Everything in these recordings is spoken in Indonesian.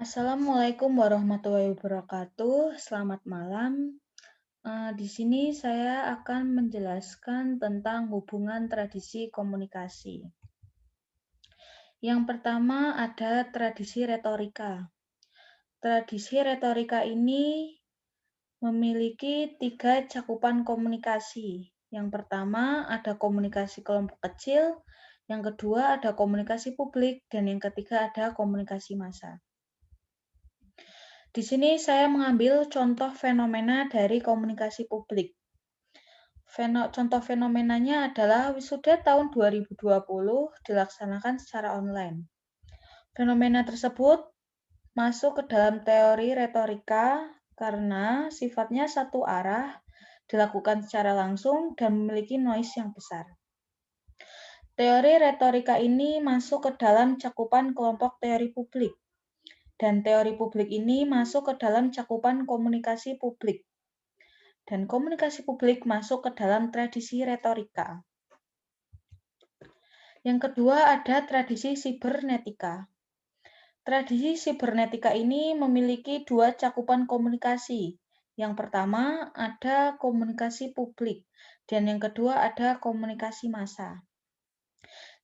Assalamualaikum warahmatullahi wabarakatuh. Selamat malam. Di sini saya akan menjelaskan tentang hubungan tradisi komunikasi. Yang pertama ada tradisi retorika. Tradisi retorika ini memiliki 3 cakupan komunikasi. Yang pertama ada komunikasi kelompok kecil, yang kedua ada komunikasi publik, dan yang ketiga ada komunikasi massa. Di sini saya mengambil contoh fenomena dari komunikasi publik. Contoh fenomenanya adalah wisuda tahun 2020 dilaksanakan secara online. Fenomena tersebut masuk ke dalam teori retorika karena sifatnya satu arah, dilakukan secara langsung, dan memiliki noise yang besar. Teori retorika ini masuk ke dalam cakupan kelompok teori publik. Dan teori publik ini masuk ke dalam cakupan komunikasi publik. Dan komunikasi publik masuk ke dalam tradisi retorika. Yang kedua ada tradisi sibernetika. Tradisi sibernetika ini memiliki 2 cakupan komunikasi. Yang pertama ada komunikasi publik, dan yang kedua ada komunikasi massa.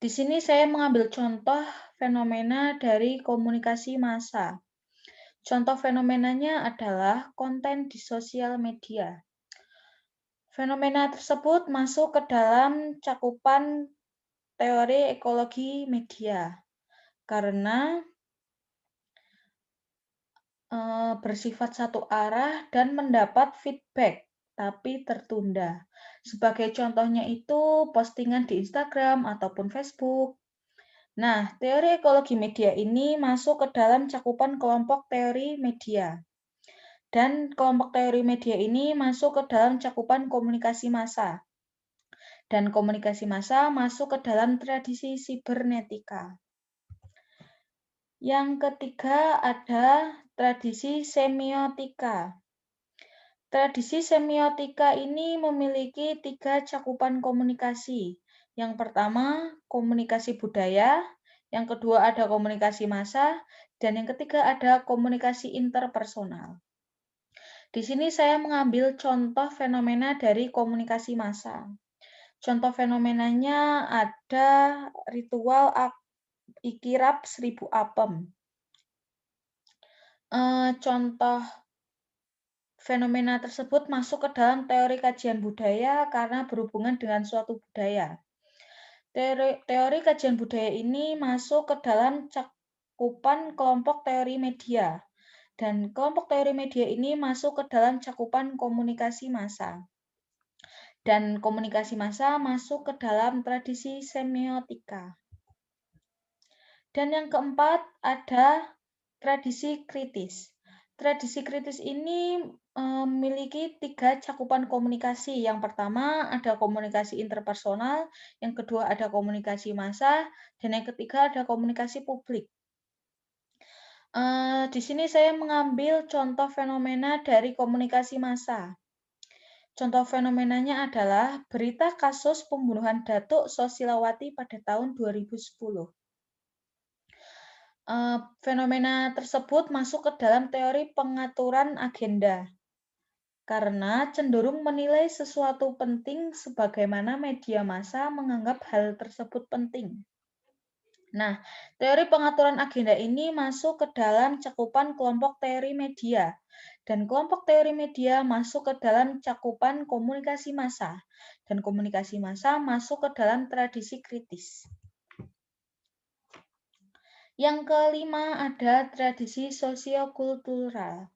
Di sini saya mengambil contoh fenomena dari komunikasi massa. Contoh fenomenanya adalah konten di sosial media. Fenomena tersebut masuk ke dalam cakupan teori ekologi media karena bersifat satu arah dan mendapat feedback tapi tertunda. Sebagai contohnya itu postingan di Instagram ataupun Facebook. Nah, teori ekologi media ini masuk ke dalam cakupan kelompok teori media. Dan kelompok teori media ini masuk ke dalam cakupan komunikasi massa. Dan komunikasi massa masuk ke dalam tradisi sibernetika. Yang ketiga ada tradisi semiotika. Tradisi semiotika ini memiliki 3 cakupan komunikasi. Yang pertama, komunikasi budaya, yang kedua ada komunikasi massa, dan yang ketiga ada komunikasi interpersonal. Di sini saya mengambil contoh fenomena dari komunikasi massa. Contoh fenomenanya ada ritual ikirab 1000 apem. Contoh fenomena tersebut masuk ke dalam teori kajian budaya karena berhubungan dengan suatu budaya. Teori kajian budaya ini masuk ke dalam cakupan kelompok teori media. Dan kelompok teori media ini masuk ke dalam cakupan komunikasi massa. Dan komunikasi massa masuk ke dalam tradisi semiotika. Dan yang keempat ada tradisi kritis. Tradisi kritis ini memiliki 3 cakupan komunikasi. Yang pertama ada komunikasi interpersonal, yang kedua ada komunikasi massa, dan yang ketiga ada komunikasi publik. Di sini saya mengambil contoh fenomena dari komunikasi massa. Contoh fenomenanya adalah berita kasus pembunuhan Datuk Sosilawati pada tahun 2010. Fenomena tersebut masuk ke dalam teori pengaturan agenda karena cenderung menilai sesuatu penting sebagaimana media massa menganggap hal tersebut penting. Nah, teori pengaturan agenda ini masuk ke dalam cakupan kelompok teori media, dan kelompok teori media masuk ke dalam cakupan komunikasi massa, dan komunikasi massa masuk ke dalam tradisi kritis. Yang kelima ada tradisi sosiokultural.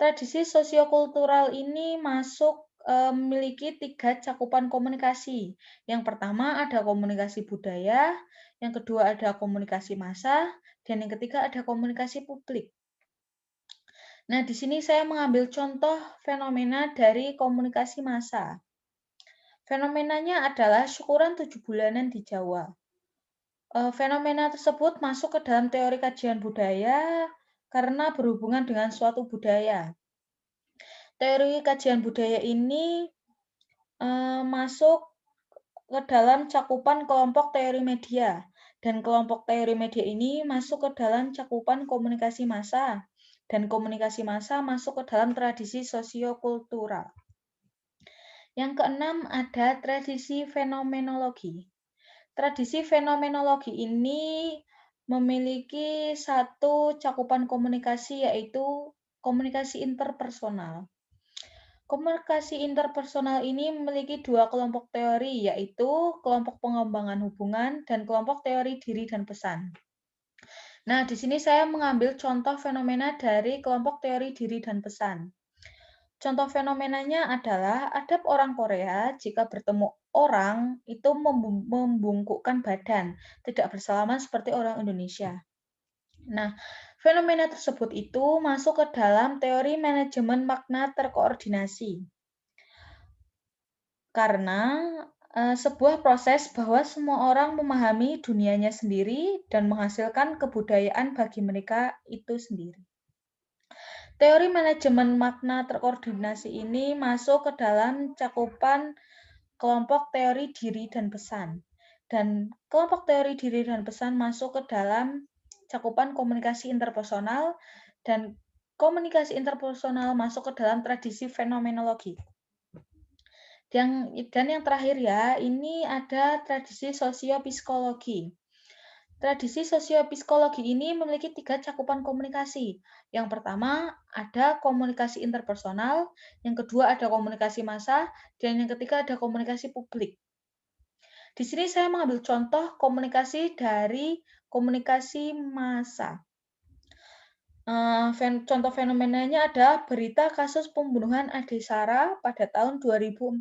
Tradisi sosiokultural ini memiliki 3 cakupan komunikasi. Yang pertama ada komunikasi budaya, yang kedua ada komunikasi massa, dan yang ketiga ada komunikasi publik. Nah, di sini saya mengambil contoh fenomena dari komunikasi massa. Fenomenanya adalah syukuran 7 bulanan di Jawa. Fenomena tersebut masuk ke dalam teori kajian budaya karena berhubungan dengan suatu budaya. Teori kajian budaya ini masuk ke dalam cakupan kelompok teori media, Dan kelompok teori media ini masuk ke dalam cakupan komunikasi massa, dan komunikasi massa masuk ke dalam tradisi sosiokultural. Yang keenam ada tradisi fenomenologi. Tradisi fenomenologi ini memiliki satu cakupan komunikasi, yaitu komunikasi interpersonal. Komunikasi interpersonal ini memiliki dua kelompok teori, yaitu kelompok pengembangan hubungan dan kelompok teori diri dan pesan. Nah, di sini saya mengambil contoh fenomena dari kelompok teori diri dan pesan. Contoh fenomenanya adalah adab orang Korea jika bertemu orang itu membungkukkan badan, tidak bersalaman seperti orang Indonesia. Nah, fenomena tersebut itu masuk ke dalam teori manajemen makna terkoordinasi. Karena sebuah proses bahwa semua orang memahami dunianya sendiri dan menghasilkan kebudayaan bagi mereka itu sendiri. Teori manajemen makna terkoordinasi ini masuk ke dalam cakupan kelompok teori diri dan pesan. Dan kelompok teori diri dan pesan masuk ke dalam cakupan komunikasi interpersonal, dan komunikasi interpersonal masuk ke dalam tradisi fenomenologi. Dan yang terakhir ya, ini ada tradisi sosiopsikologi. Tradisi sosiopsikologi ini memiliki 3 cakupan komunikasi. Yang pertama ada komunikasi interpersonal, yang kedua ada komunikasi massa, dan yang ketiga ada komunikasi publik. Di sini saya mengambil contoh komunikasi dari komunikasi massa. Contoh fenomenanya ada berita kasus pembunuhan Ade Sara pada tahun 2014.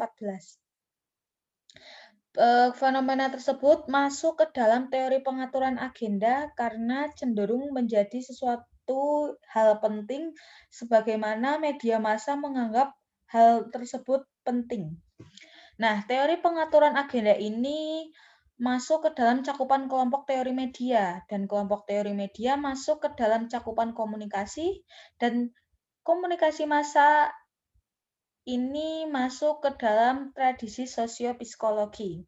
Fenomena tersebut masuk ke dalam teori pengaturan agenda karena cenderung menjadi sesuatu hal penting sebagaimana media massa menganggap hal tersebut penting. Nah, teori pengaturan agenda ini masuk ke dalam cakupan kelompok teori media, dan kelompok teori media masuk ke dalam cakupan komunikasi, dan komunikasi massa ini masuk ke dalam tradisi sosiopsikologi.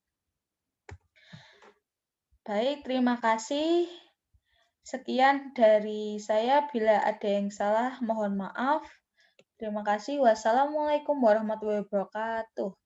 Baik, terima kasih. Sekian dari saya. Bila ada yang salah, mohon maaf. Terima kasih. Wassalamualaikum warahmatullahi wabarakatuh.